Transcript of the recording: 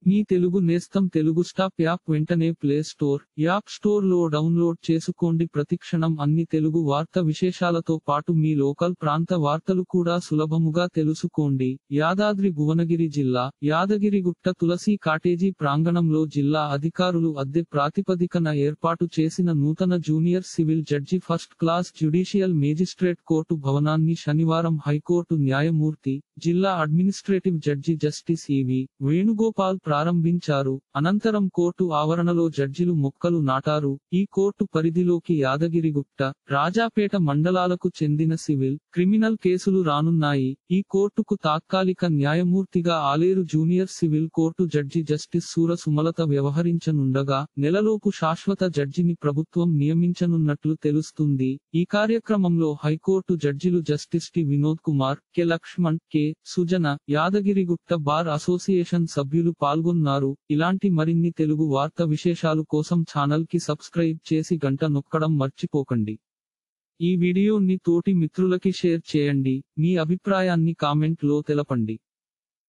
మీ తెలుగు నేస్తం Telugu stop app వెంటనే play store, app store లో డౌన్లోడ్ చేసుకోండి. ప్రతిక్షణం అన్ని తెలుగు వార్త విశేషాలతో పాటు మీ లోకల్ ప్రాంత వార్తలు కూడా సులభముగా తెలుసుకోండి. యాదాద్రి భువనగిరి జిల్లా యాదగిరిగుట్ట తులసి కాటేజీ ప్రాంగణంలో జిల్లా అధికారులు అద్దె ప్రాతిపదికన ఏర్పాటు చేసిన నూతన junior civil judge first class judicial magistrate court భవనాన్ని శనివారం హైకోర్టు న్యాయమూర్తి, జిల్లా అడ్మినిస్ట్రేటివ్ జడ్జి జస్టిస్ ఈవి వేణుగోపాల్ ప్రారంభించారు. అనంతరం కోర్టు ఆవరణలో జడ్జిలు మొక్కలు నాటారు. ఈ కోర్టు పరిధిలోకి యాదగిరిగుట్ట, రాజాపేట మండలాలకు చెందిన సివిల్, క్రిమినల్ కేసులు రానున్నాయి. ఈ కోర్టుకు తాత్కాలిక న్యాయమూర్తిగా Aler junior civil court judge justice Sura Sumalatha వ్యవహరించనుండగా, నెలలోపు శాశ్వత జడ్జిని ప్రభుత్వం నియమించనున్నట్లు తెలుస్తుంది. ఈ కార్యక్రమంలో హైకోర్టు జడ్జిలు justice T Vinod Kumar, K Lakshman, K Sujana, Yadagirigutta bar association సభ్యులు పాల్గొన్నారు. ఇలాంటి మరిన్ని తెలుగు వార్త విశేషాలు కోసం ఛానల్ కి సబ్స్క్రైబ్ చేసి గంట నొక్కడం మర్చిపోకండి. ఈ వీడియోని తోటి మిత్రులకి షేర్ చేయండి. మీ అభిప్రాయాన్ని కామెంట్ లో తెలపండి.